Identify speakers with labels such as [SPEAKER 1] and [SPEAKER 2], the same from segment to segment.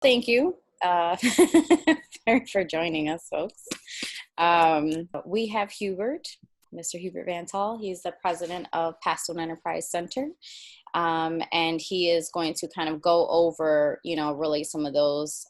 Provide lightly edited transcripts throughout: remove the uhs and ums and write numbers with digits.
[SPEAKER 1] Thank you for joining us, folks. We have Mr. Hubert Van Tol. He's the president of PathStone Enterprise Center. And he is going to kind of go over, really some of those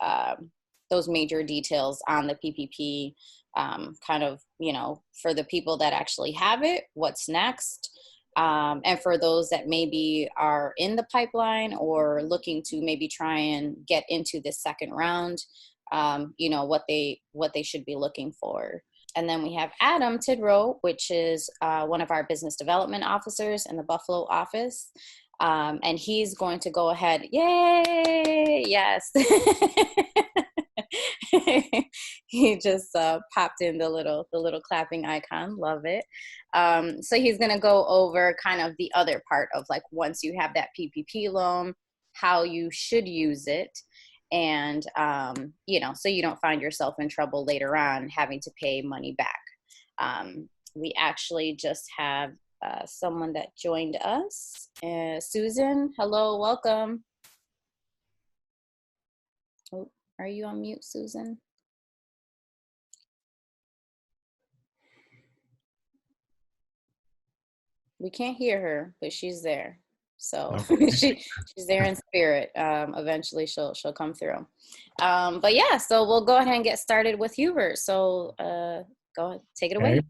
[SPEAKER 1] major details on the PPP, for the people that actually have it, what's next. And for those that maybe are in the pipeline or looking to maybe try and get into the second round, what they should be looking for. And then we have Adam Tidrow, which is one of our business development officers in the Buffalo office. And he's going to go ahead. Yay! Yes. He just popped in the little clapping icon. Love it. So he's going to go over kind of the other part of like once you have that PPP loan, how you should use it. And, so you don't find yourself in trouble later on having to pay money back. We actually just have someone that joined us. Susan, hello, welcome. Oh, are you on mute, Susan? We can't hear her, but she's there. So okay. she's there in spirit. Eventually she'll come through. But yeah, so we'll go ahead and get started with Hubert. So go ahead, take it away.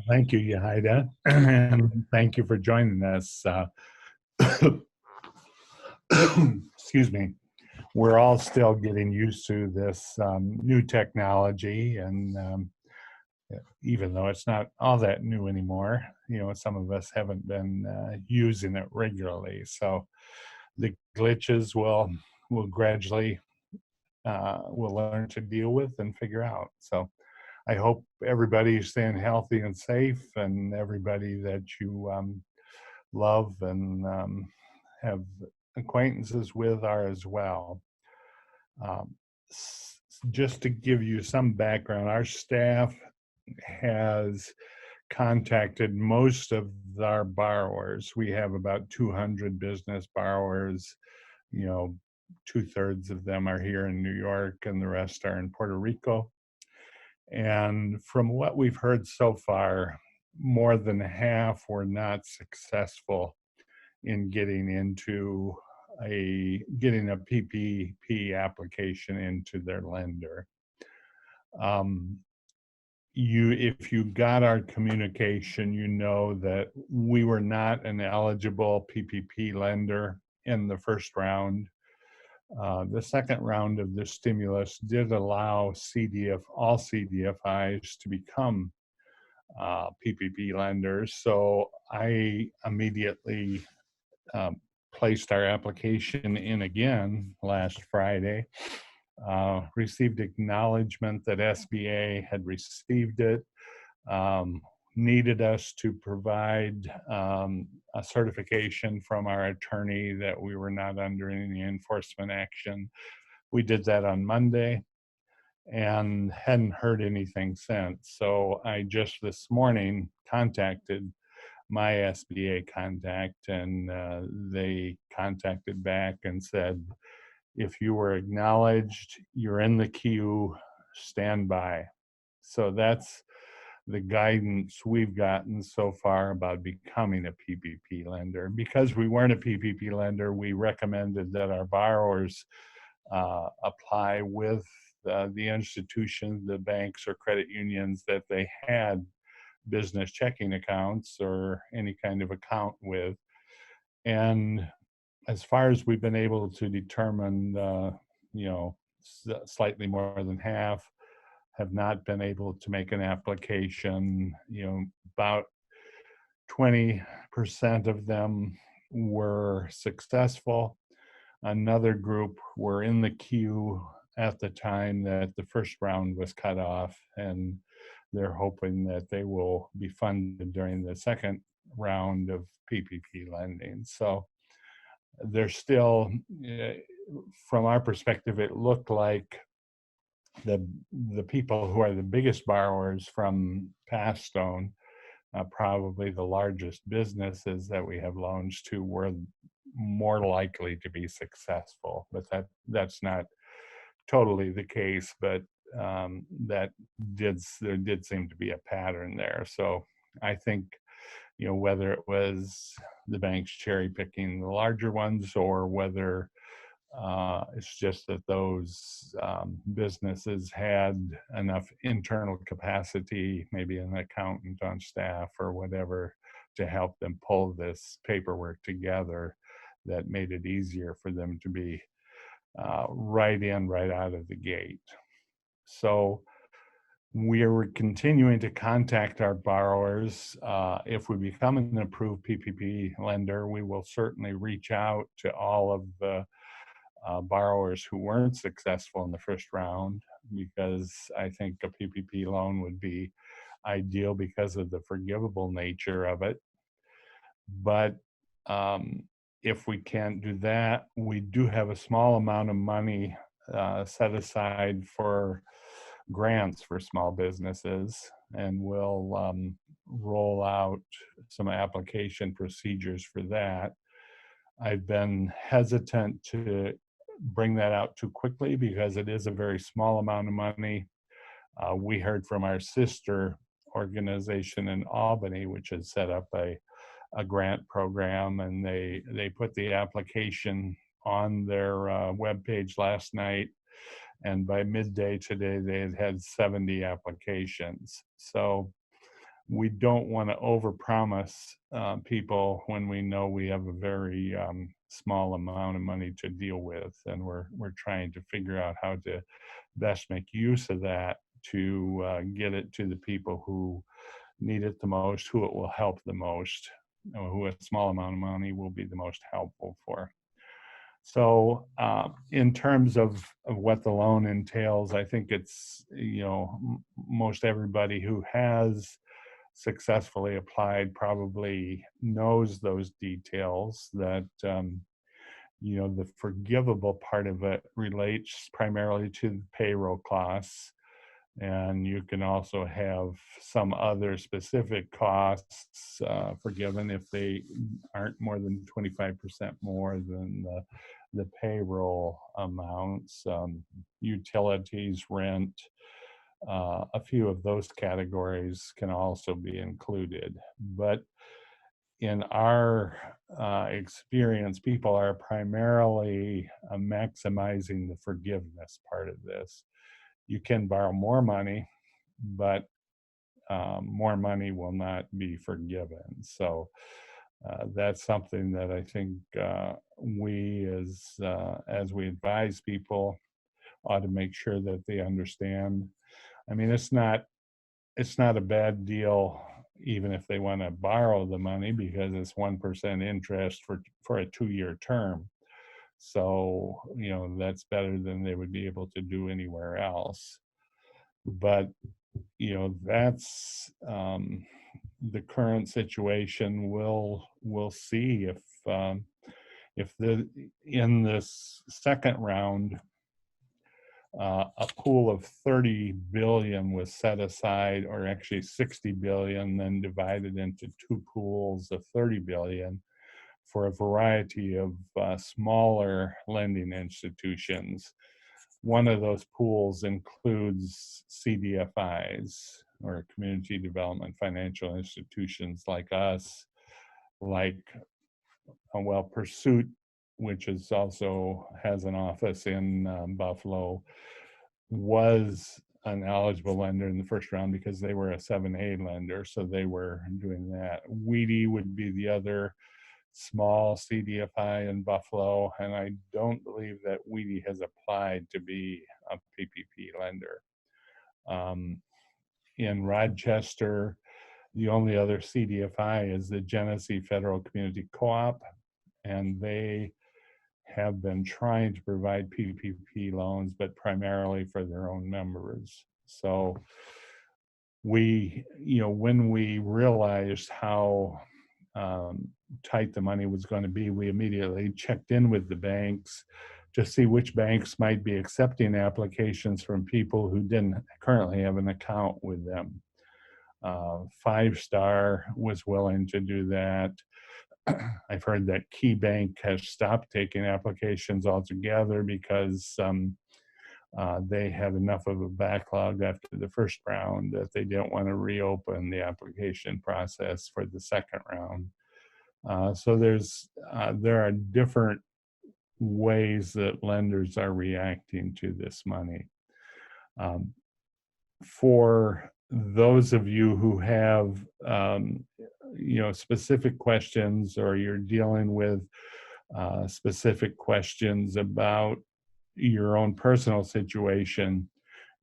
[SPEAKER 2] Thank you, Yahida, and thank you for joining us. Excuse me. We're all still getting used to this new technology, and even though it's not all that new anymore, some of us haven't been using it regularly. So the glitches will gradually we'll learn to deal with and figure out. So I hope everybody's staying healthy and safe, and everybody that you love and have acquaintances with are as well. Just to give you some background, our staff has contacted most of our borrowers. We have about 200 business borrowers. 2/3 of them are here in New York and the rest are in Puerto Rico. And from what we've heard so far, more than half were not successful in getting a PPP application into their lender. If you got our communication, you know that we were not an eligible PPP lender in the first round. The second round of the stimulus did allow all CDFIs to become PPP lenders. So I immediately placed our application in again last Friday. Received acknowledgement that SBA had received it, needed us to provide a certification from our attorney that we were not under any enforcement action. We did that on Monday and hadn't heard anything since. So I just this morning contacted my SBA contact, and they contacted back and said, if you were acknowledged, you're in the queue, stand by. So that's the guidance we've gotten so far about becoming a PPP lender. Because we weren't a PPP lender, we recommended that our borrowers apply with the institutions, the banks or credit unions that they had business checking accounts or any kind of account with. And as far as we've been able to determine, slightly more than half have not been able to make an application. About 20% of them were successful. Another group were in the queue at the time that the first round was cut off, and they're hoping that they will be funded during the second round of PPP lending. So there's still, from our perspective, it looked like the people who are the biggest borrowers from PathStone, probably the largest businesses that we have loans to, were more likely to be successful. But that's not totally the case, but there did seem to be a pattern there. So I think, whether it was the banks cherry picking the larger ones, or whether it's just that those businesses had enough internal capacity, maybe an accountant on staff or whatever, to help them pull this paperwork together, that made it easier for them to be right out of the gate. So we are continuing to contact our borrowers. If we become an approved PPP lender, we will certainly reach out to all of the borrowers who weren't successful in the first round, because I think a PPP loan would be ideal because of the forgivable nature of it. But if we can't do that, we do have a small amount of money set aside for grants for small businesses, and we'll roll out some application procedures for that. I've been hesitant to bring that out too quickly because it is a very small amount of money. We heard from our sister organization in Albany, which has set up a grant program, and they put the application on their webpage last night, and by midday today they had 70 applications. So we don't want to overpromise people when we know we have a very small amount of money to deal with, and we're trying to figure out how to best make use of that to get it to the people who need it the most, who it will help the most, who a small amount of money will be the most helpful for. So in terms of what the loan entails, I think it's, most everybody who has successfully applied probably knows those details, that the forgivable part of it relates primarily to the payroll costs, and you can also have some other specific costs forgiven if they aren't more than 25% more than the payroll amounts, utilities, rent. A few of those categories can also be included. But in our experience, people are primarily maximizing the forgiveness part of this. You can borrow more money, but more money will not be forgiven. So that's something that I think we, as we advise people, ought to make sure that they understand. I mean, it's not a bad deal even if they want to borrow the money, because it's 1% interest for a 2-year term. So, that's better than they would be able to do anywhere else. But, that's the current situation. We'll see if in this second round, a pool of 30 billion was set aside, or actually 60 billion, then divided into 2 pools of 30 billion for a variety of smaller lending institutions. One of those pools includes CDFIs, or community development financial institutions like us, like Pursuit, which also has an office in Buffalo, was an eligible lender in the first round because they were a 7A lender, so they were doing that. Weedy would be the other small CDFI in Buffalo, and I don't believe that Weedy has applied to be a PPP lender. In Rochester, the only other CDFI is the Genesee Federal Community Co-op, and they have been trying to provide PPP loans, but primarily for their own members. So we, when we realized how tight the money was going to be, we immediately checked in with the banks to see which banks might be accepting applications from people who didn't currently have an account with them. 5 Star was willing to do that. I've heard that Key Bank has stopped taking applications altogether because they have enough of a backlog after the first round that they don't want to reopen the application process for the second round. So there are different ways that lenders are reacting to this money. For those of you who have specific questions, or you're dealing with specific questions about your own personal situation,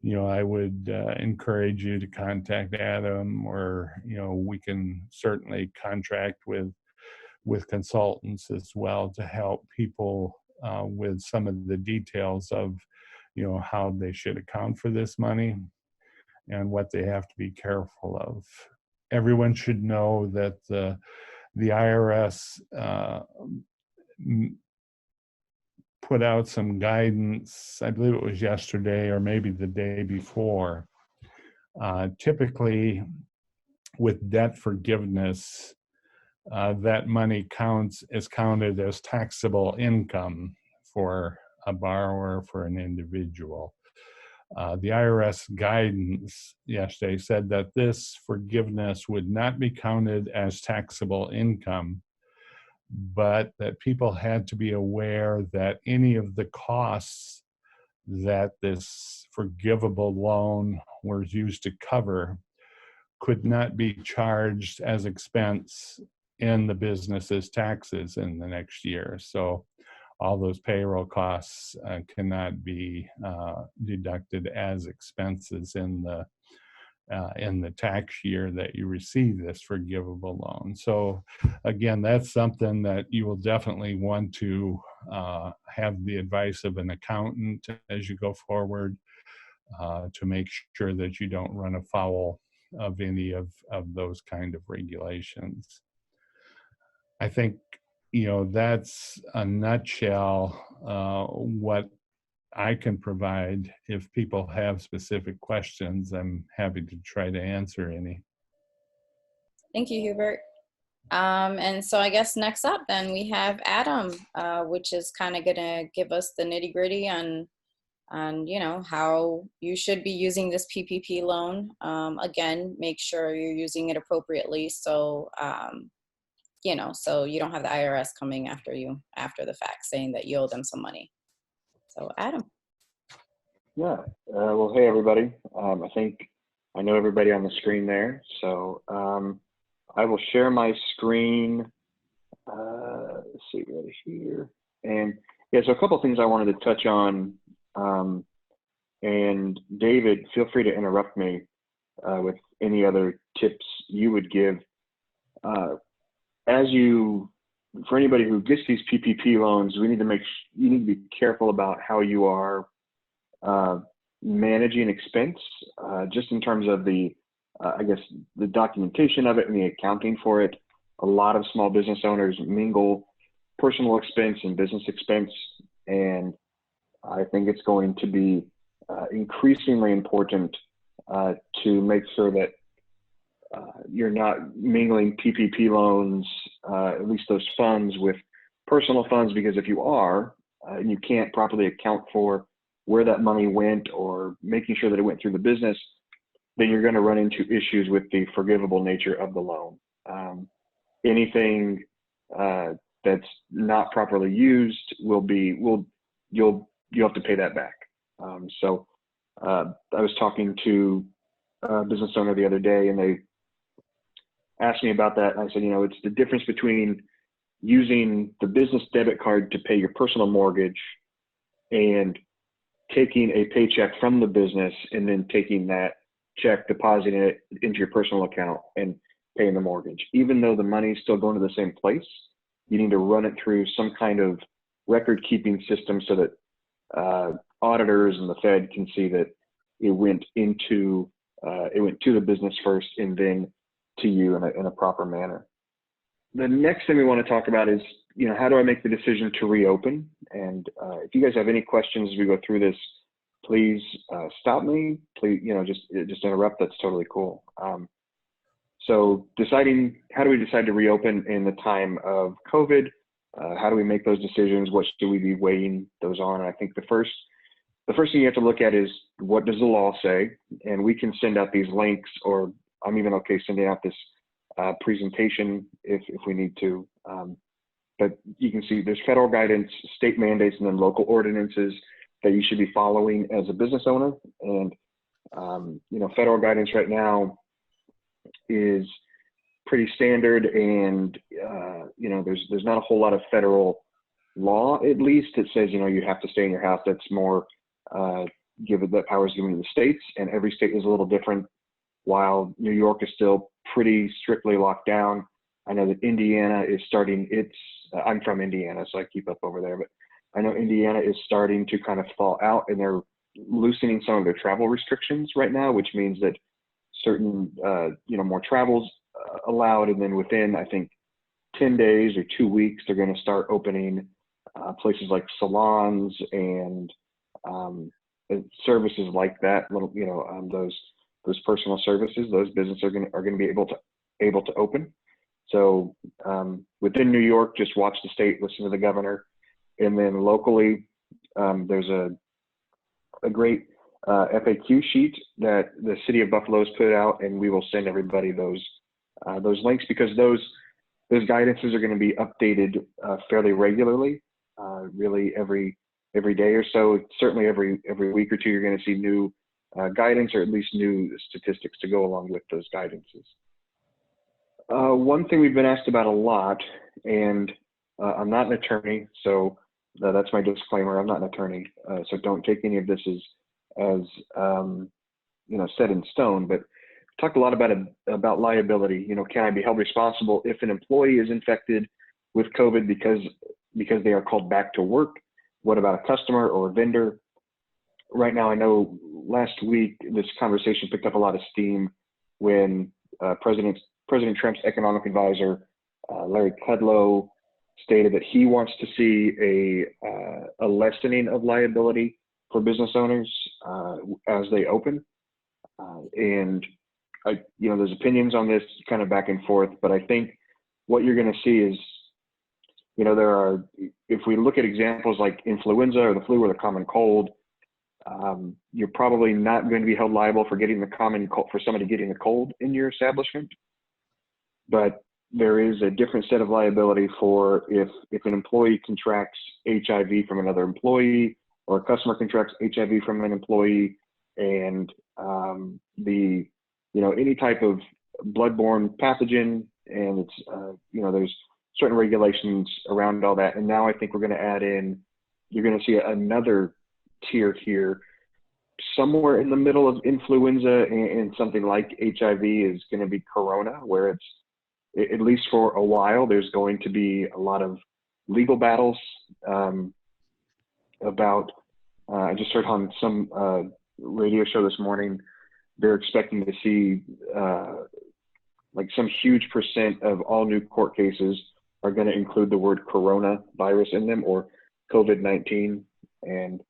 [SPEAKER 2] I would encourage you to contact Adam, or we can certainly contract with consultants as well to help people with some of the details of how they should account for this money and what they have to be careful of. Everyone should know that the IRS put out some guidance, I believe it was yesterday or maybe the day before. Typically, with debt forgiveness, that money is counted as taxable income for a borrower, for an individual. The IRS guidance yesterday said that this forgiveness would not be counted as taxable income, but that people had to be aware that any of the costs that this forgivable loan was used to cover could not be charged as expense in the business's taxes in the next year. So all those payroll costs cannot be deducted as expenses in the tax year that you receive this forgivable loan. So again, that's something that you will definitely want to have the advice of an accountant as you go forward to make sure that you don't run afoul of any of those kind of regulations. I think, that's a nutshell what I can provide. If people have specific questions, I'm happy to try to answer any.
[SPEAKER 1] Thank you, Hubert. And so I guess next up then we have Adam, which is kind of gonna give us the nitty gritty on how you should be using this PPP loan. Again, make sure you're using it appropriately. So, so you don't have the IRS coming after you after the fact saying that you owe them some money. So Adam.
[SPEAKER 3] Yeah, well, hey everybody. I think I know everybody on the screen there. So I will share my screen. Let's see right here. And yeah, so a couple of things I wanted to touch on. And David, feel free to interrupt me with any other tips you would give. For anybody who gets these PPP loans, you need to be careful about how you are managing expense, just in terms of the documentation of it and the accounting for it. A lot of small business owners mingle personal expense and business expense, and I think it's going to be increasingly important to make sure that you're not mingling PPP loans, at least those funds, with personal funds, because if you are, and you can't properly account for where that money went or making sure that it went through the business, then you're going to run into issues with the forgivable nature of the loan. Anything that's not properly used you'll have to pay that back. So I was talking to a business owner the other day, and they asked me about that. And I said, it's the difference between using the business debit card to pay your personal mortgage and taking a paycheck from the business and then taking that check, depositing it into your personal account and paying the mortgage. Even though the money is still going to the same place, you need to run it through some kind of record keeping system so that auditors and the Fed can see that it went to the business first and then to you in a proper manner. The next thing we want to talk about is, how do I make the decision to reopen? And if you guys have any questions as we go through this, please stop me. Please, just interrupt. That's totally cool. So deciding, how do we decide to reopen in the time of COVID? How do we make those decisions? What should we be weighing those on? And I think the first thing you have to look at is, what does the law say? And we can send out these links, or I'm even okay sending out this presentation if we need to. But you can see there's federal guidance, state mandates, and then local ordinances that you should be following as a business owner. And you know, federal guidance right now is pretty standard, and you know, there's not a whole lot of federal law, at least. It says, you know, you have to stay in your house. That's more given, that power is given to the states, and every state is a little different. While New York is still pretty strictly locked down, I know that Indiana is starting its, I'm from Indiana, so I keep up over there, but I know Indiana is starting to kind of thaw out, and they're loosening some of their travel restrictions right now, which means that certain, you know, more travels allowed. And then within, I think, 10 days or 2 weeks, they're going to start opening places like salons and services like that. Little, you know, those personal services, those businesses are going to be able to open. So within New York, just watch the state, listen to the governor, and then locally, there's a great FAQ sheet that the city of Buffalo has put out, and we will send everybody those links, because those guidances are going to be updated fairly regularly, really every day or so. Certainly every week or two, you're going to see new guidance, or at least new statistics to go along with those guidances. One thing we've been asked about a lot, and I'm not an attorney, so that's my disclaimer. I'm not an attorney, so don't take any of this as you know, set in stone. But talked a lot about liability. You know, can I be held responsible if an employee is infected with COVID because they are called back to work? What about a customer or a vendor? Right now, I know last week this conversation picked up a lot of steam when President Trump's economic advisor, Larry Kudlow, stated that he wants to see a lessening of liability for business owners as they open. And you know, there's opinions on this kind of back and forth, but I think what you're going to see is, you know, if we look at examples like influenza or the flu or the common cold, you're probably not going to be held liable for getting the common cold, for somebody getting a cold in your establishment. But there is a different set of liability for if an employee contracts HIV from another employee, or a customer contracts HIV from an employee, and you know, any type of bloodborne pathogen, and it's you know, there's certain regulations around all that. And now I think we're going to add in, you're going to see another tier here, somewhere in the middle of influenza and something like HIV is going to be corona, where it's, at least for a while, there's going to be a lot of legal battles about, I just heard on some radio show this morning, they're expecting to see like some huge percent of all new court cases are going to include the word coronavirus in them, or COVID-19. And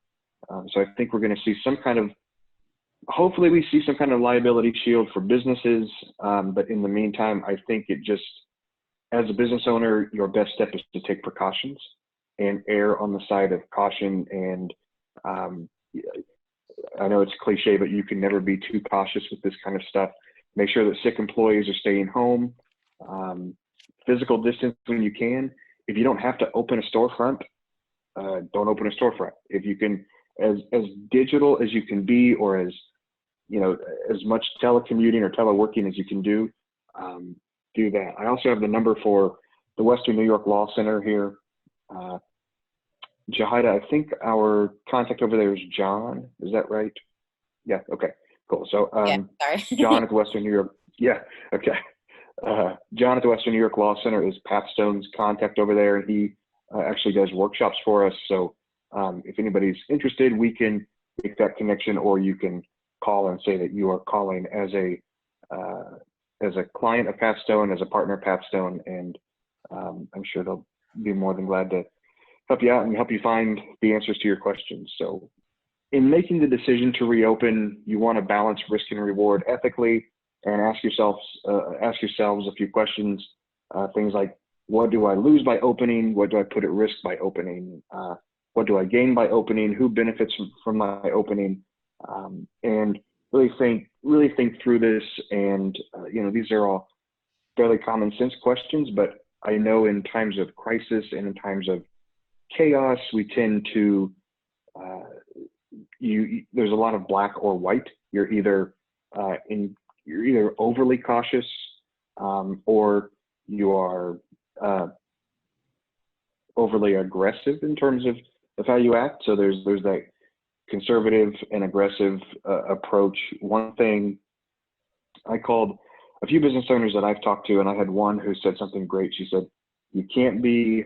[SPEAKER 3] so I think we're going to see some kind of, hopefully we see some kind of liability shield for businesses. But in the meantime, I think it just, as a business owner, your best step is to take precautions and err on the side of caution. And I know it's cliche, but you can never be too cautious with this kind of stuff. Make sure that sick employees are staying home. Physical distance when you can. If you don't have to open a storefront, don't open a storefront. If you can, as digital as you can be, or as, you know, as much telecommuting or teleworking as you can do that. I also have the number for the Western New York Law Center here. Jahida, I think our contact over there is John. Is that right? Yeah. Okay. Cool. So
[SPEAKER 1] yeah, sorry.
[SPEAKER 3] John at the Western New York. Yeah. Okay. John at the Western New York Law Center is PathStone's contact over there, and he actually does workshops for us. So if anybody's interested, we can make that connection, or you can call and say that you are calling as a client of PathStone, as a partner of PathStone, and I'm sure they'll be more than glad to help you out and help you find the answers to your questions. So in making the decision to reopen, you want to balance risk and reward ethically. and ask yourselves a few questions. Things like, what do I lose by opening? What do I put at risk by opening? What do I gain by opening? Who benefits from my opening? And really think through this. And these are all fairly common sense questions, but I know in times of crisis and in times of chaos, we tend to there's a lot of black or white. You're either overly cautious, or you are overly aggressive in terms of how you act. So there's that conservative and aggressive approach. One thing I called a few business owners that I've talked to, and I had one who said something great. She said, "You can't be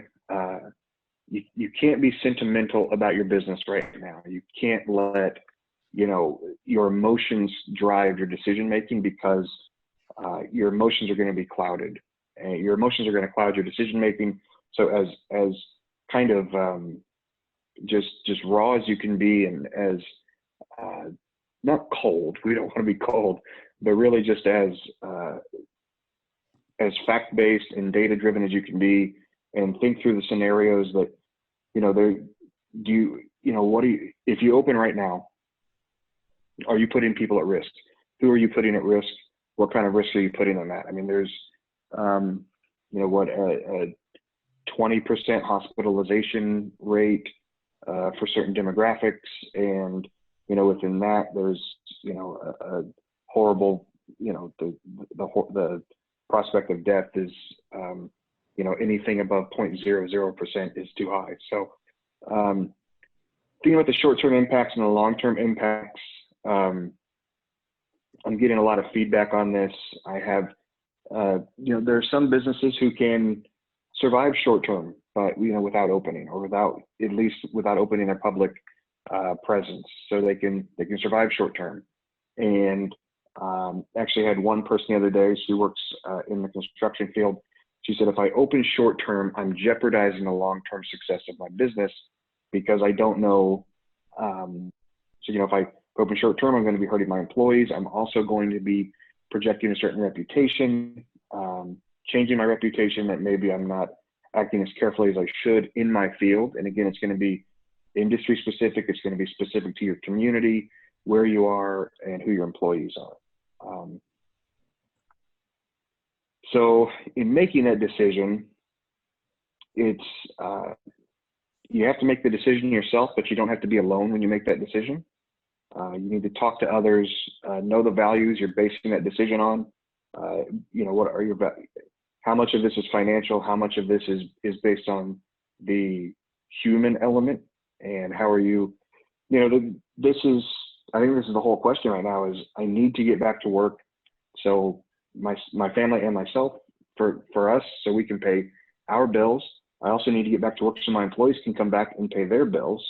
[SPEAKER 3] you can't be sentimental about your business right now. You can't let your emotions drive your decision making, because your emotions are going to be clouded, and your emotions are going to cloud your decision making. So as kind of just raw as you can be, and as not cold, we don't want to be cold, but really just as fact-based and data-driven as you can be, and think through the scenarios that if you open right now, are you putting people at risk? Who are you putting at risk? What kind of risk are you putting them at? I mean, there's a 20% hospitalization rate for certain demographics, and within that there's a horrible, the prospect of death is anything above 0.00% is too high. So thinking about the short-term impacts and the long-term impacts, I'm getting a lot of feedback on this. I have there are some businesses who can survive short-term, but without opening, or without opening their public presence, so they can survive short-term. And actually had one person the other day, she works in the construction field. She said, if I open short-term, I'm jeopardizing the long-term success of my business, because I don't know. If I open short-term, I'm going to be hurting my employees. I'm also going to be projecting a certain reputation, changing my reputation, that maybe I'm not acting as carefully as I should in my field. And again, it's going to be industry specific. It's going to be specific to your community, where you are, and who your employees are. So in making that decision, it's you have to make the decision yourself, but you don't have to be alone when you make that decision. You need to talk to others, know the values you're basing that decision on. What are your values? How much of this is financial? How much of this is based on the human element? And how are you? I think this is the whole question right now. Is I need to get back to work, so my family and myself, for us, so we can pay our bills. I also need to get back to work so my employees can come back and pay their bills.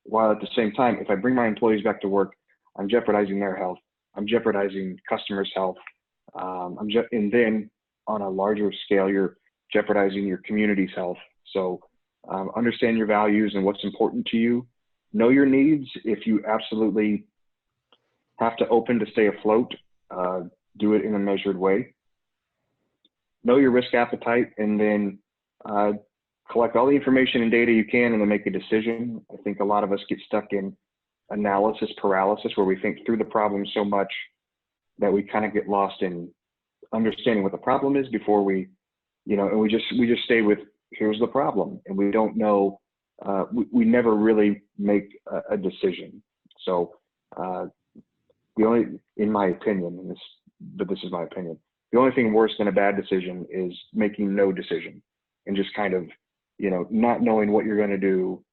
[SPEAKER 3] While at the same time, if I bring my employees back to work, I'm jeopardizing their health. I'm jeopardizing customers' health. And then on a larger scale, you're jeopardizing your community's health. So understand your values and what's important to you. Know your needs. If you absolutely have to open to stay afloat, do it in a measured way. Know your risk appetite, and then collect all the information and data you can, and then make a decision. I think a lot of us get stuck in analysis paralysis, where we think through the problem so much that we kind of get lost in understanding what the problem is before we, and we just stay with, here's the problem, and we don't know. We never really make a decision. So in my opinion, this is my opinion, the only thing worse than a bad decision is making no decision, and just kind of, not knowing what you're going to do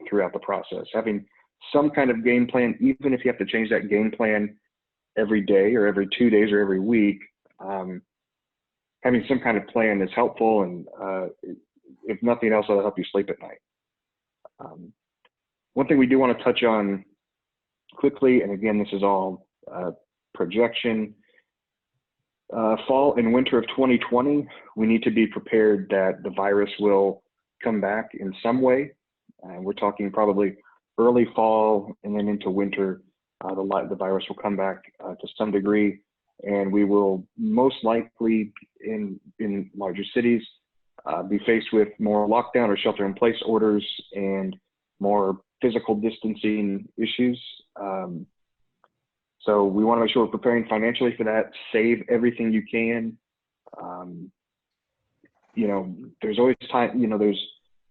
[SPEAKER 3] throughout the process. Having some kind of game plan, even if you have to change that game plan every day or every 2 days or every week, having some kind of plan is helpful, and if nothing else, it'll help you sleep at night. One thing we do want to touch on quickly, and again, this is all projection, fall and winter of 2020, we need to be prepared that the virus will come back in some way. We're talking probably early fall and then into winter, the virus will come back to some degree. and we will most likely in larger cities be faced with more lockdown or shelter-in-place orders and more physical distancing issues. So we want to make sure we're preparing financially for that. Save everything you can. You know, there's always time. You know, there's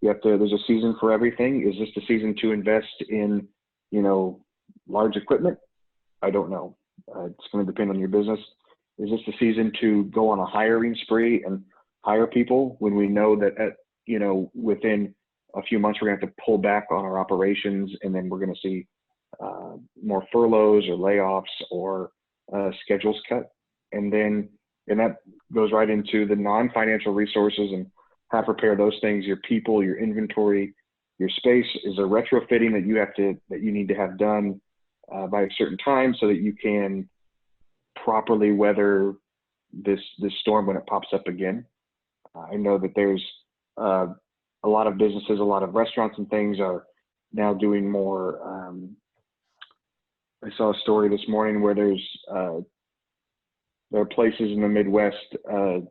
[SPEAKER 3] a season for everything. Is this the season to invest in, you know, large equipment? I don't know. It's going to depend on your business. Is this the season to go on a hiring spree and hire people when we know that you know, within a few months we're going to have to pull back on our operations, and then we're going to see more furloughs or layoffs or schedules cut, and that goes right into the non-financial resources and how to prepare those things: your people, your inventory, your space. Is there retrofitting that you need to have done by a certain time so that you can properly weather this storm when it pops up again? I know that there's a lot of businesses, a lot of restaurants and things are now doing more. I saw a story this morning where there are places in the Midwest, I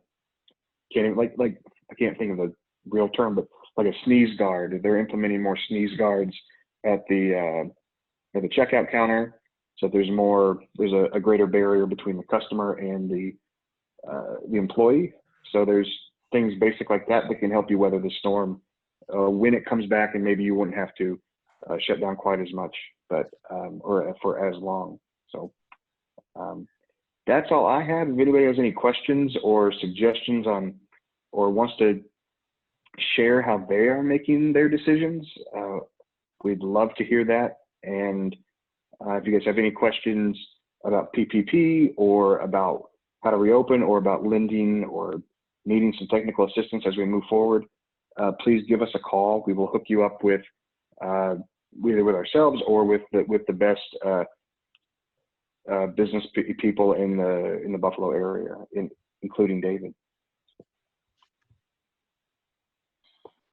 [SPEAKER 3] can't think of the real term, but like a sneeze guard. They're implementing more sneeze guards at the checkout counter, so there's a greater barrier between the customer and the employee. So there's things basic like that can help you weather the storm when it comes back, and maybe you wouldn't have to shut down quite as much, but or for as long. So that's all I have. If anybody has any questions or suggestions on, or wants to share how they are making their decisions, we'd love to hear that. And if you guys have any questions about PPP or about how to reopen or about lending or needing some technical assistance as we move forward, please give us a call. We will hook you up with either with ourselves or with the best business people in the Buffalo area, including David.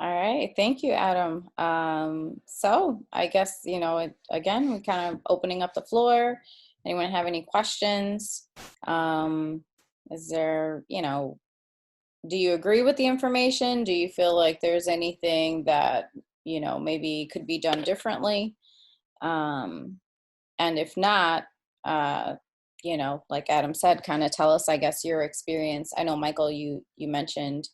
[SPEAKER 1] All right, thank you, Adam. So I guess, you know, again, we're kind of opening up the floor. Anyone have any questions? Is there, you know, do you agree with the information? Do you feel like there's anything that, you know, maybe could be done differently? And if not, you know, like Adam said, kind of tell us, I guess, your experience. I know, Michael, you mentioned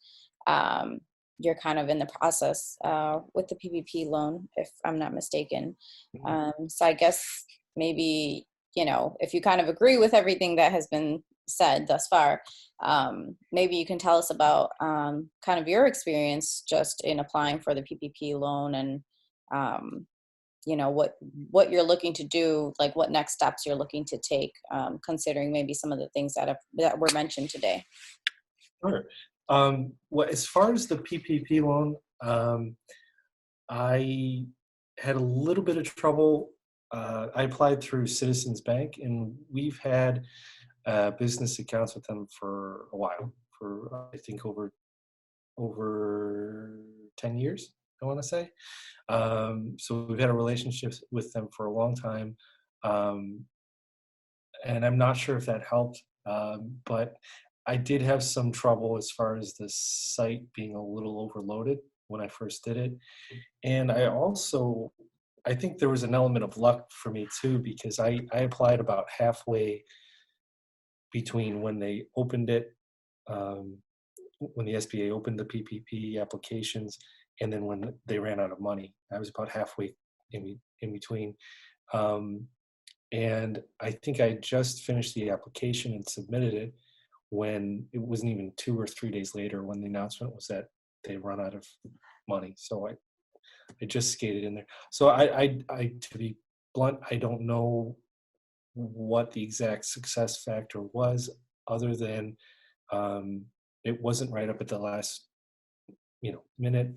[SPEAKER 1] you're kind of in the process with the PPP loan, if I'm not mistaken. So I guess maybe, you know, if you kind of agree with everything that has been said thus far, maybe you can tell us about kind of your experience just in applying for the PPP loan, and you know, what you're looking to do, like what next steps you're looking to take, considering maybe some of the things that were mentioned today.
[SPEAKER 4] Sure. Well, as far as the PPP loan, I had a little bit of trouble. I applied through Citizens Bank, and we've had business accounts with them for a while, for I think over 10 years, I want to say. So we've had a relationship with them for a long time, and I'm not sure if that helped, but I did have some trouble as far as the site being a little overloaded when I first did it. And I think there was an element of luck for me too, because I applied about halfway between when they opened it, when the SBA opened the PPP applications, and then when they ran out of money. I was about halfway in between. And I think I just finished the application and submitted it when it wasn't even 2 or 3 days later when the announcement was that they run out of money. So I just skated in there. So I to be blunt, I don't know what the exact success factor was, other than it wasn't right up at the last, you know, minute.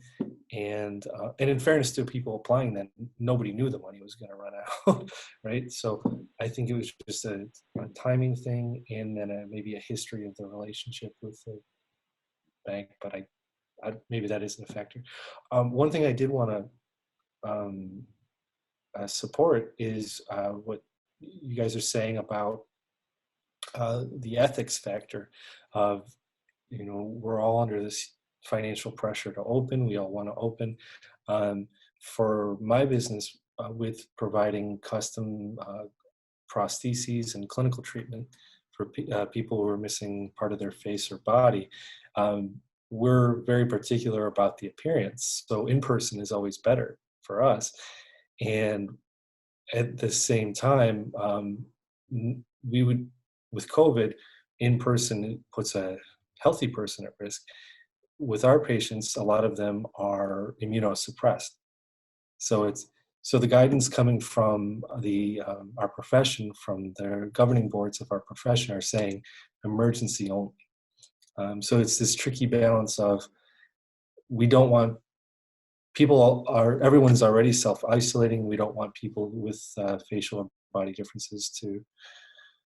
[SPEAKER 4] And in fairness to people applying, then nobody knew the money was going to run out, right? So I think it was just a timing thing, and then maybe a history of the relationship with the bank. But I maybe that isn't a factor. One thing I did want to support is what you guys are saying about the ethics factor of, we're all under this financial pressure to open. We all want to open. For my business, with providing custom prostheses and clinical treatment for people who are missing part of their face or body, we're very particular about the appearance. So in person is always better for us. And at the same time, we would, with COVID, in person puts a healthy person at risk. With our patients, a lot of them are immunosuppressed. So the guidance coming from our profession, from the governing boards of our profession, are saying emergency only. So it's this tricky balance of, we don't want everyone's already self-isolating. We don't want people with facial and body differences to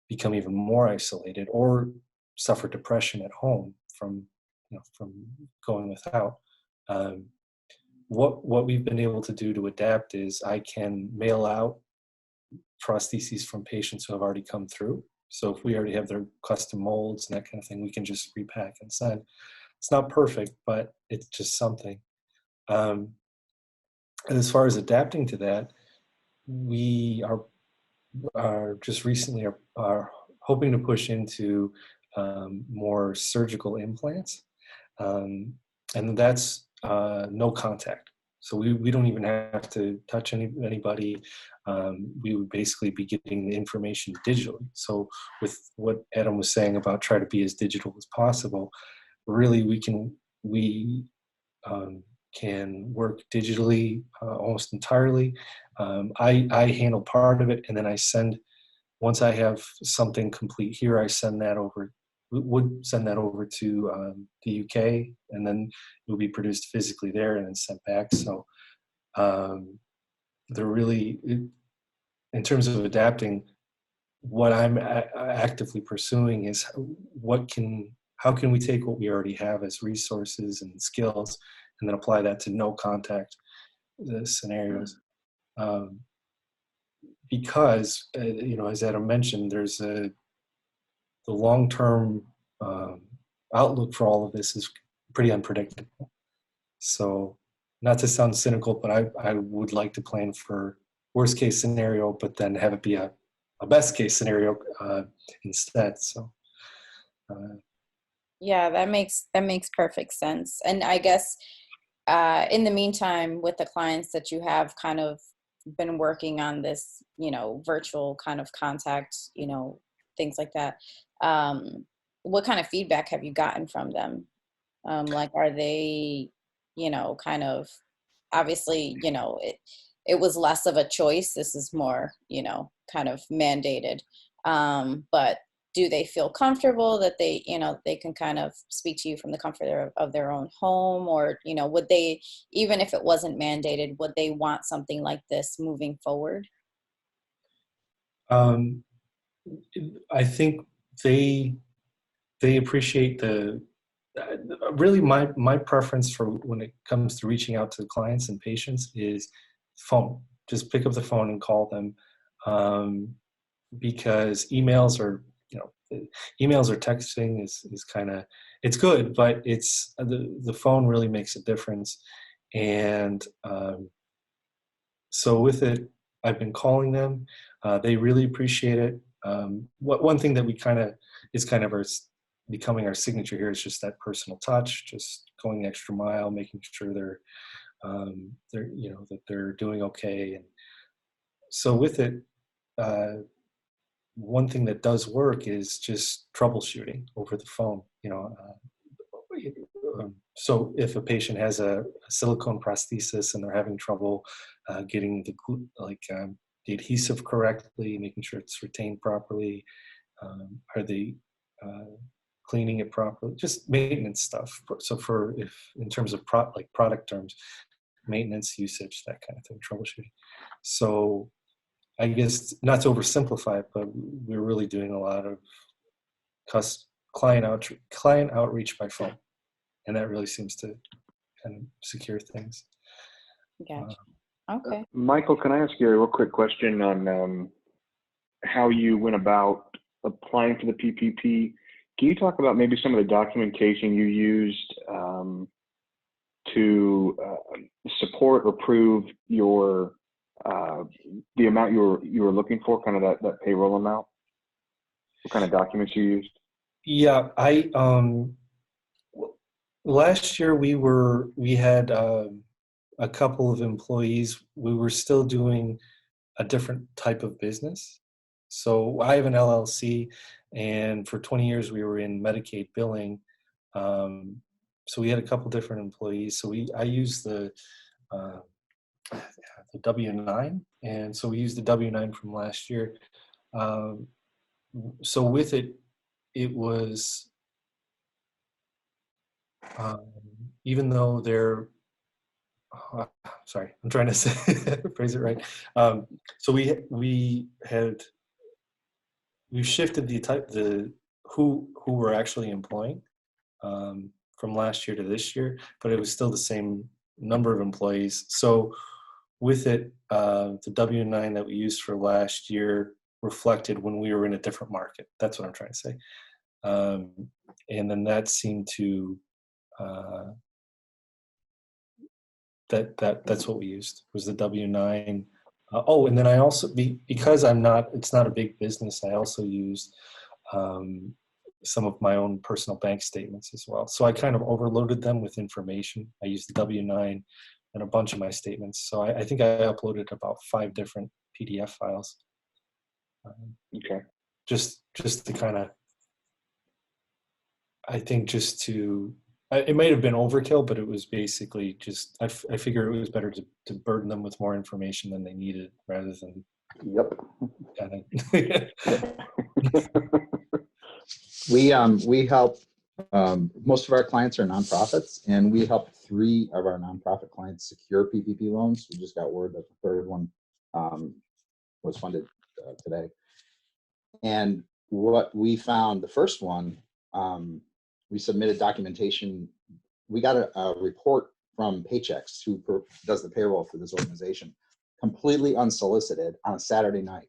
[SPEAKER 4] become even more isolated or suffer depression at home from going without. What we've been able to do to adapt is I can mail out prostheses from patients who have already come through. So if we already have their custom molds and that kind of thing, we can just repack and send. It's not perfect, but it's just something. And as far as adapting to that, we are just recently are hoping to push into more surgical implants, and that's no contact. So we don't even have to touch anybody. We would basically be getting the information digitally. So with what Adam was saying about try to be as digital as possible, really we can work digitally almost entirely. I handle part of it, and then I send, once I have something complete here, I would send that over to the UK, and then it will be produced physically there and then sent back. So they're really, in terms of adapting, what I'm actively pursuing is how can we take what we already have as resources and skills and then apply that to no contact scenarios. Because, as Adam mentioned, there's the long-term outlook for all of this is pretty unpredictable. So, not to sound cynical, but I would like to plan for worst case scenario, but then have it be a best case scenario instead. So,
[SPEAKER 1] yeah, that makes perfect sense. And I guess in the meantime, with the clients that you have kind of been working on this, virtual kind of contact, things like that, what kind of feedback have you gotten from them? Like, are they, kind of, obviously, it was less of a choice. This is more, kind of mandated. But do they feel comfortable that they can kind of speak to you from the comfort of their own home? Or, would they, even if it wasn't mandated, would they want something like this moving forward?
[SPEAKER 4] I think they appreciate really my preference for when it comes to reaching out to clients and patients is phone. Just pick up the phone and call them, because emails or texting is kind of, it's good, but it's the phone really makes a difference. And so with it, I've been calling them. They really appreciate it. One thing that we is becoming our signature here is just that personal touch, just going the extra mile, making sure they're that they're doing okay. And so with it, one thing that does work is just troubleshooting over the phone. So if a patient has a silicone prosthesis and they're having trouble getting the adhesive correctly, making sure it's retained properly, are they cleaning it properly? Just maintenance stuff. So in terms of product terms, maintenance, usage, that kind of thing, troubleshooting. So I guess, not to oversimplify it, but we're really doing a lot of client outreach by phone, and that really seems to kind of secure things.
[SPEAKER 1] Gotcha. Okay.
[SPEAKER 3] Michael, can I ask you a real quick question on how you went about applying for the PPP, can you talk about maybe some of the documentation you used to support or prove your the amount you were looking for, kind of that payroll amount? What kind of documents you used?
[SPEAKER 4] Yeah, last year we had a couple of employees. We were still doing a different type of business. So I have an LLC, and for 20 years we were in Medicaid billing. So we had a couple different employees. So I used the W-9, and so we used the W-9 from last year. So with it, it was even though they're sorry, I'm trying to say phrase it right. So we shifted the who we're actually employing from last year to this year, but it was still the same number of employees. So with it, the W-9 that we used for last year reflected when we were in a different market. That's what I'm trying to say. And then that seemed to that's what we used, was the W-9. And then I also, because it's not a big business, I also used some of my own personal bank statements as well. So I kind of overloaded them with information. I used the W-9 and a bunch of my statements. So I think I uploaded about 5 different PDF files.
[SPEAKER 3] Okay.
[SPEAKER 4] Just to kind of, I think just to, it might have been overkill, but it was basically just, I figure it was better to burden them with more information than they needed rather than.
[SPEAKER 3] Yep.
[SPEAKER 5] We help, most of our clients are nonprofits, and we help 3 of our nonprofit clients secure PPP loans. We just got word that the 3rd one was funded today. And what we found, the first one, we submitted documentation. We got a report from Paychecks, who does the payroll for this organization, completely unsolicited on a Saturday night.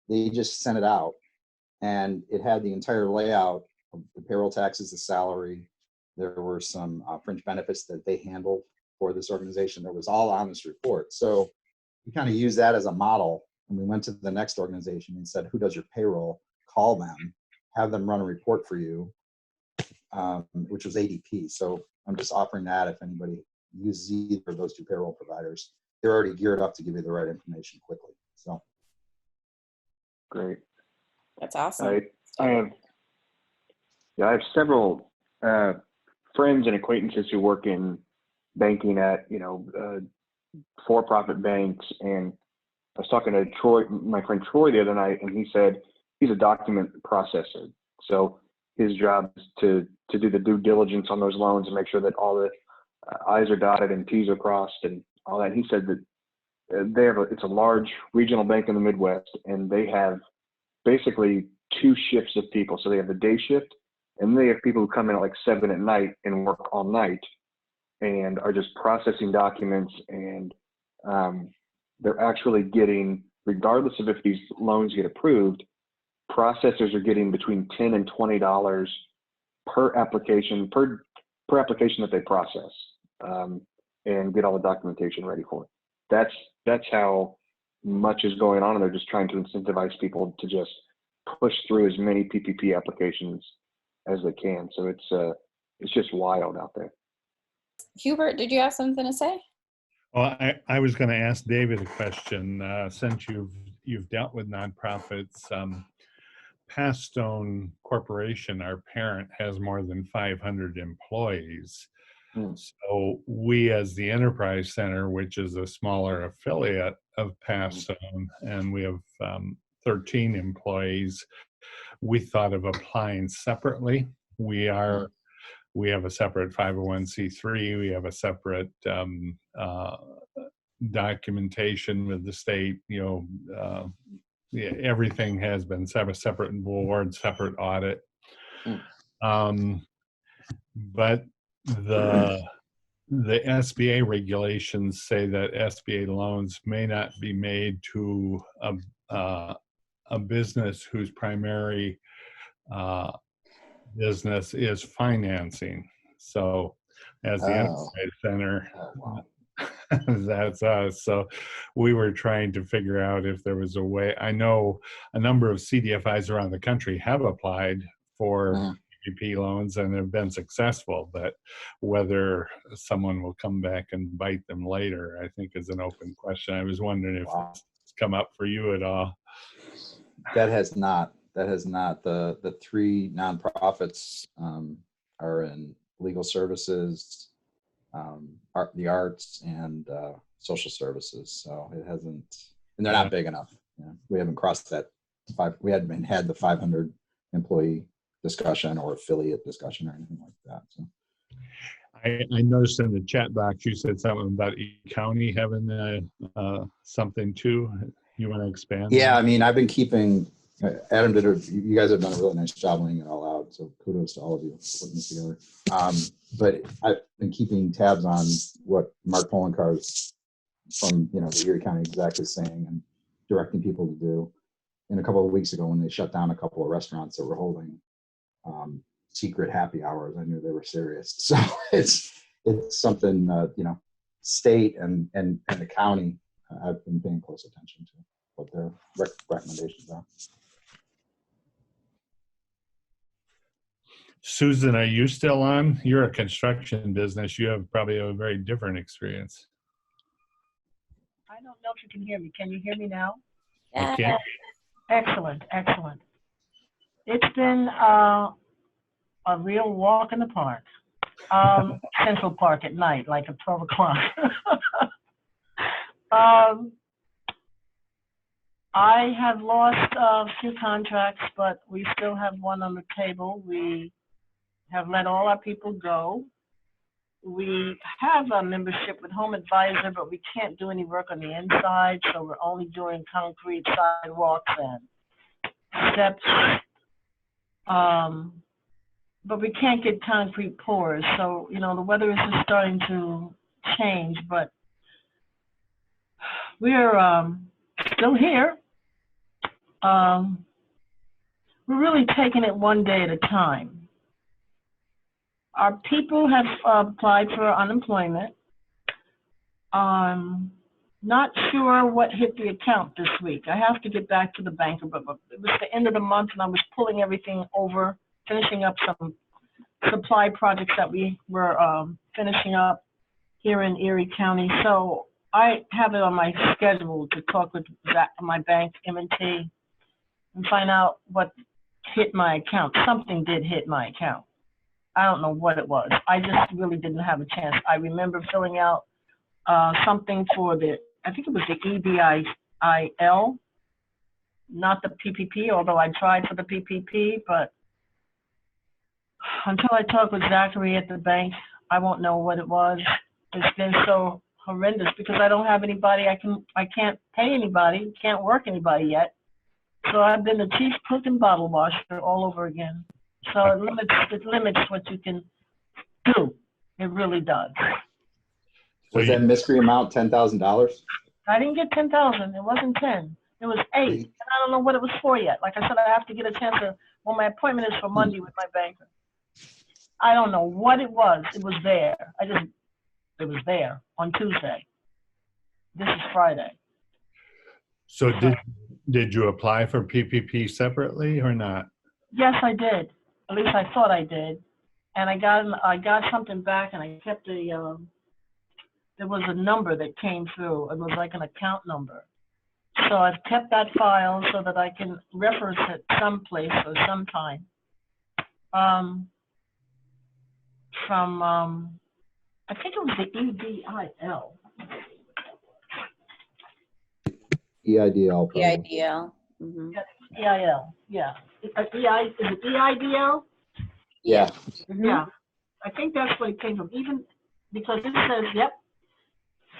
[SPEAKER 5] They just sent it out, and it had the entire layout of the payroll taxes, the salary. There were some fringe benefits that they handled for this organization. That was all on this report. So we kind of used that as a model, and we went to the next organization and said, who does your payroll? Call them, have them run a report for you. Which was ADP. So I'm just offering that if anybody uses either of those 2 payroll providers. They're already geared up to give you the right information quickly. So
[SPEAKER 3] great.
[SPEAKER 1] That's awesome.
[SPEAKER 3] I have several friends and acquaintances who work in banking at for-profit banks, and I was talking to my friend Troy the other night, and he said he's a document processor. So his job is to do the due diligence on those loans and make sure that all the I's are dotted and T's are crossed and all that. He said that it's a large regional bank in the Midwest, and they have basically 2 shifts of people. So they have the day shift, and they have people who come in at like 7 at night and work all night and are just processing documents. And they're actually getting, regardless of if these loans get approved, processors are getting between $10 and $20 per application that they process, and get all the documentation ready for it. That's how much is going on, and they're just trying to incentivize people to just push through as many PPP applications as they can. So it's just wild out there.
[SPEAKER 1] Hubert, did you have something to say?
[SPEAKER 2] Well, I was going to ask David a question. Since you've dealt with nonprofits, PathStone Corporation, our parent, has more than 500 employees. So we, as the Enterprise Center, which is a smaller affiliate of PathStone, and we have 13 employees, we thought of applying separately. We have a separate 501c3. We have a separate documentation with the state. Everything has been separate board, separate audit. But the SBA regulations say that SBA loans may not be made to a business whose primary business is financing. So as the Enterprise Center,
[SPEAKER 5] wow.
[SPEAKER 2] that's us. So we were trying to figure out if there was a way. I know a number of CDFIs around the country have applied for PPP loans and have been successful, but whether someone will come back and bite them later, I think is an open question. I was wondering if it's come up for you at all.
[SPEAKER 5] That has not. The three nonprofits are in legal services, the arts, and social services. So it hasn't, and they're not big enough. You know, we haven't crossed that we hadn't had the 500 employee discussion or affiliate discussion or anything like that. So
[SPEAKER 2] I noticed in the chat box you said something about E County having something too. You want to expand?
[SPEAKER 5] Yeah, I mean, I've been keeping. Adam you guys have done a really nice job laying it all out. So kudos to all of you for putting this together. But I've been keeping tabs on what Mark Polencar from the Erie County exec is saying and directing people to do. And a couple of weeks ago, when they shut down a couple of restaurants that were holding secret happy hours, I knew they were serious. So it's something state and the county. I've been paying close attention to what their recommendations are.
[SPEAKER 2] Susan, are you still on? You're a construction business. You have probably a very different experience.
[SPEAKER 6] I don't know if you can hear me. Can you hear me now?
[SPEAKER 2] I can.
[SPEAKER 6] Excellent, excellent. It's been a real walk in the park. Central Park at night, like at 12 o'clock. I have lost a few contracts, but we still have one on the table. We have let all our people go. We have a membership with Home Advisor, but we can't do any work on the inside, so we're only doing concrete sidewalks and steps. But we can't get concrete pours, so the weather is just starting to change, but we're still here. We're really taking it one day at a time. Our people have applied for unemployment. Not sure what hit the account this week. I have to get back to the banker, but it was the end of the month and I was pulling everything over, finishing up some supply projects that we were finishing up here in Erie County. So I have it on my schedule to talk with my bank, M&T, and find out what hit my account. Something did hit my account. I don't know what it was. I just really didn't have a chance. I remember filling out something for I think it was the EIDL, not the PPP, although I tried for the PPP, but until I talk with Zachary at the bank, I won't know what it was. It's been so horrendous because I don't have anybody. I can't pay anybody, can't work anybody yet. So I've been the chief cook and bottle washer all over again. So it limits what you can do. It really does.
[SPEAKER 5] Was that mystery amount $10,000?
[SPEAKER 6] I didn't get 10,000. It wasn't 10. It was 8. And I don't know what it was for yet. Like I said, I have to get a chance to, well, my appointment is for Monday with my banker. I don't know what it was. It was there. It was there on Tuesday. This is Friday.
[SPEAKER 2] So did you apply for PPP separately or not?
[SPEAKER 6] Yes, I did. At least I thought I did. And I got something back, and I kept there was a number that came through. It was like an account number. So I've kept that file so that I can reference it someplace or sometime. I think it was the EIDL.
[SPEAKER 5] EIDL. Probably.
[SPEAKER 1] EIDL. Mm-hmm.
[SPEAKER 6] EIL, yeah. Is it EIDL?
[SPEAKER 5] Yeah.
[SPEAKER 6] Mm-hmm. Yeah. I think that's what it came from. Even because it says, yep,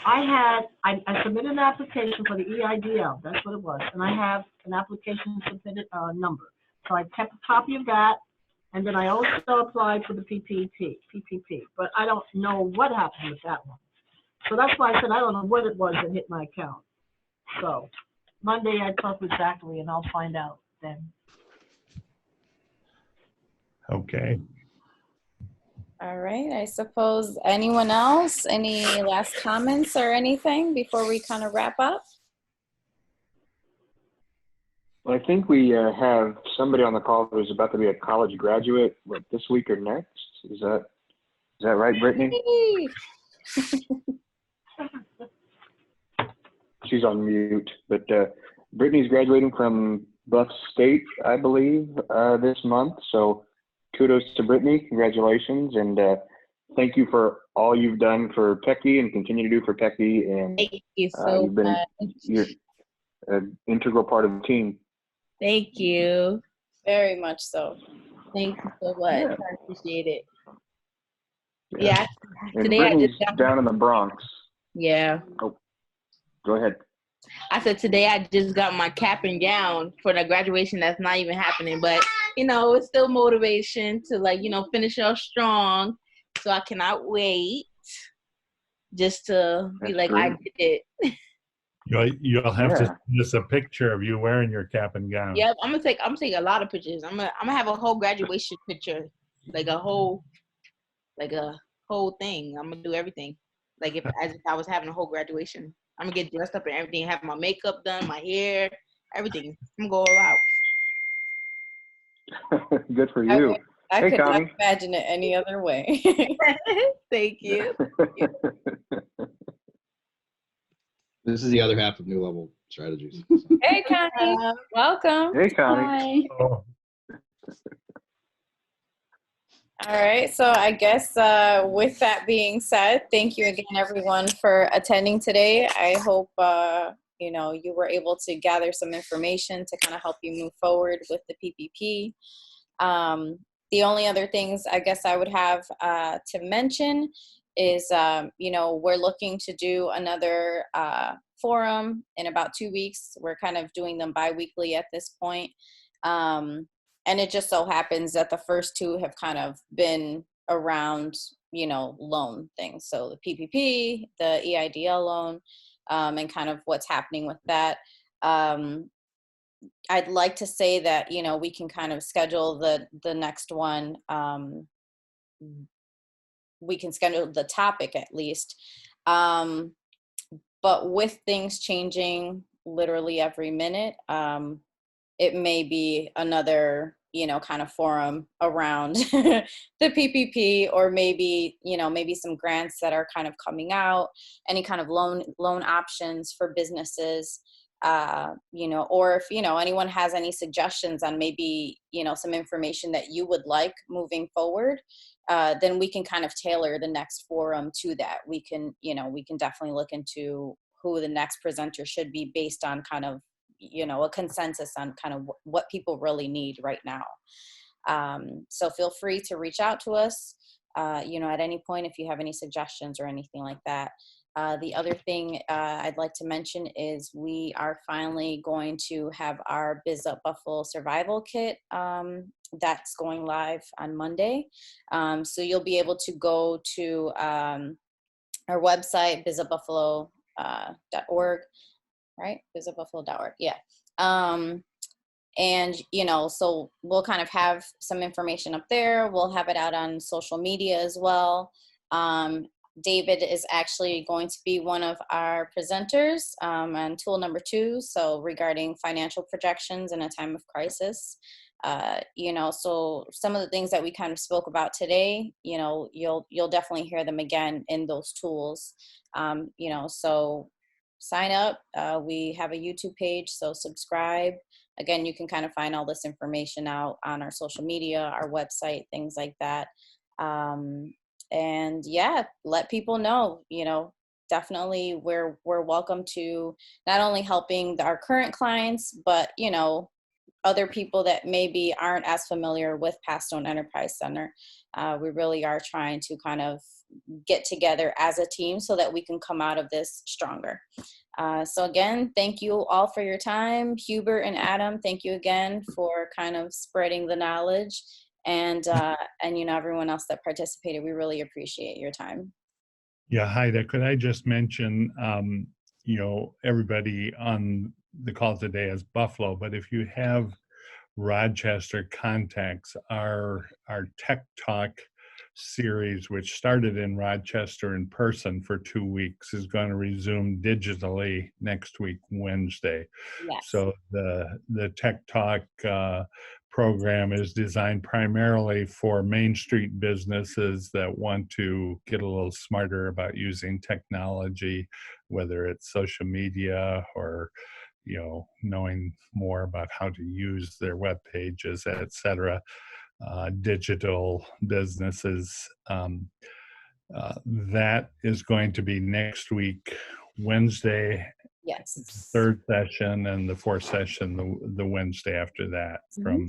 [SPEAKER 6] I submitted an application for the EIDL. That's what it was. And I have an application submitted number. So I kept a copy of that. And then I also applied for the PPP. But I don't know what happened with that one. So that's why I said I don't know what it was that hit my account. So Monday I talk with Zachary and I'll find out then.
[SPEAKER 2] Okay.
[SPEAKER 1] All right. I suppose anyone else, any last comments or anything before we kind of wrap up?
[SPEAKER 3] Well, I think we have somebody on the call who's about to be a college graduate, what, this week or next? Is that right, Brittany? She's on mute, but Brittany's graduating from Buff State, I believe, this month. So kudos to Brittany. Congratulations. And thank you for all you've done for Pecky and continue to do for Pecky. And
[SPEAKER 7] Thank you so
[SPEAKER 3] you've been
[SPEAKER 7] much.
[SPEAKER 3] you're an integral part of the team.
[SPEAKER 7] Thank you.
[SPEAKER 1] Very much so.
[SPEAKER 7] Thank you so much.
[SPEAKER 3] Yeah.
[SPEAKER 7] I appreciate it.
[SPEAKER 3] Yeah.
[SPEAKER 7] Yeah.
[SPEAKER 3] And
[SPEAKER 7] Today
[SPEAKER 3] Brittany's
[SPEAKER 7] I just got
[SPEAKER 3] down in the Bronx.
[SPEAKER 7] Yeah.
[SPEAKER 3] Oh, go ahead.
[SPEAKER 7] I said today I just got my cap and gown for the graduation that's not even happening, but you know, it's still motivation to, like, you know, finish off strong. So I cannot wait just to be
[SPEAKER 3] That's
[SPEAKER 7] like,
[SPEAKER 3] great.
[SPEAKER 7] I did it.
[SPEAKER 2] You'll have
[SPEAKER 3] Yeah.
[SPEAKER 2] to send us a picture of you wearing your cap and gown.
[SPEAKER 7] Yep, I'm gonna take a lot of pictures. I'm gonna have a whole graduation picture, like a whole thing. I'm gonna do everything, like as if I was having a whole graduation. I'm gonna get dressed up and everything, have my makeup done, my hair, everything. I'm gonna go all out.
[SPEAKER 3] Good for
[SPEAKER 1] I
[SPEAKER 3] you.
[SPEAKER 1] I
[SPEAKER 3] Hey,
[SPEAKER 1] could not
[SPEAKER 3] Connie.
[SPEAKER 1] imagine it any other way.
[SPEAKER 7] Thank you.
[SPEAKER 5] This is the other half of New Level Strategies.
[SPEAKER 1] Hey, Connie. Welcome.
[SPEAKER 3] Hey, Connie.
[SPEAKER 2] Oh,
[SPEAKER 1] All right. So I guess with that being said, thank you again, everyone, for attending today. I hope, you were able to gather some information to kind of help you move forward with the PPP. The only other things I guess I would have to mention is, we're looking to do another forum in about 2 weeks. We're kind of doing them bi-weekly at this point. And it just so happens that the first two have kind of been around, loan things. So the PPP, the EIDL loan, and kind of what's happening with that. I'd like to say that, we can kind of schedule the next one. We can schedule the topic at least. But with things changing literally every minute, it may be another, kind of forum around the PPP, or maybe some grants that are kind of coming out, any kind of loan options for businesses, or if, anyone has any suggestions on maybe, some information that you would like moving forward, then we can kind of tailor the next forum to that. We can definitely look into who the next presenter should be based on kind of, a consensus on kind of what people really need right now. So feel free to reach out to us, at any point if you have any suggestions or anything like that. The other thing I'd like to mention is we are finally going to have our BizUp Buffalo survival kit that's going live on Monday. So you'll be able to go to our website, bizupbuffalo.org. Right? BizUpBuffalo.org. Yeah. And, so we'll kind of have some information up there. We'll have it out on social media as well. David is actually going to be one of our presenters on tool number 2. So regarding financial projections in a time of crisis, so some of the things that we kind of spoke about today, you'll definitely hear them again in those tools. So sign up. We have a YouTube page, so subscribe. Again, you can kind of find all this information out on our social media, our website, things like that. And yeah, let people know, definitely we're welcome to not only helping our current clients, but, other people that maybe aren't as familiar with PathStone Enterprise Center. We really are trying to kind of get together as a team so that we can come out of this stronger. So again, thank you all for your time. Hubert and Adam, thank you again for kind of spreading the knowledge, and everyone else that participated. We really appreciate your time.
[SPEAKER 2] yeah. Hi there. Could I just mention, everybody on the call today is Buffalo, but if you have Rochester contacts, our Tech Talk series, which started in Rochester in person for 2 weeks, is going to resume digitally next week, Wednesday.
[SPEAKER 1] Yes.
[SPEAKER 2] So the Tech Talk program is designed primarily for Main Street businesses that want to get a little smarter about using technology, whether it's social media or knowing more about how to use their web pages, et cetera. Digital businesses. That is going to be next week, Wednesday,
[SPEAKER 1] Yes.
[SPEAKER 2] third session, and the fourth session the Wednesday after that. From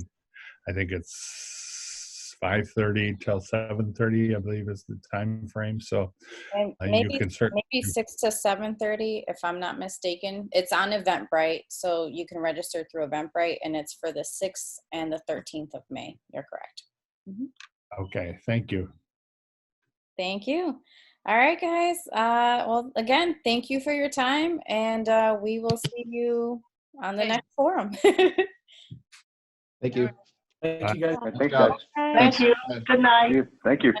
[SPEAKER 2] I think it's 5:30 till 7:30, I believe is the time frame. So
[SPEAKER 1] And
[SPEAKER 2] you can certainly
[SPEAKER 1] maybe 6 to 7:30, if I'm not mistaken. It's on Eventbrite, so you can register through Eventbrite, and it's for the 6th and the 13th of May. You're correct.
[SPEAKER 2] Okay, thank you.
[SPEAKER 1] Thank you. All right, guys. Well, again, thank you for your time, and we will see you on the next forum.
[SPEAKER 5] Thank you.
[SPEAKER 4] Thank you, guys.
[SPEAKER 3] Thanks, guys.
[SPEAKER 6] Thank you. Good night.
[SPEAKER 3] Thank you.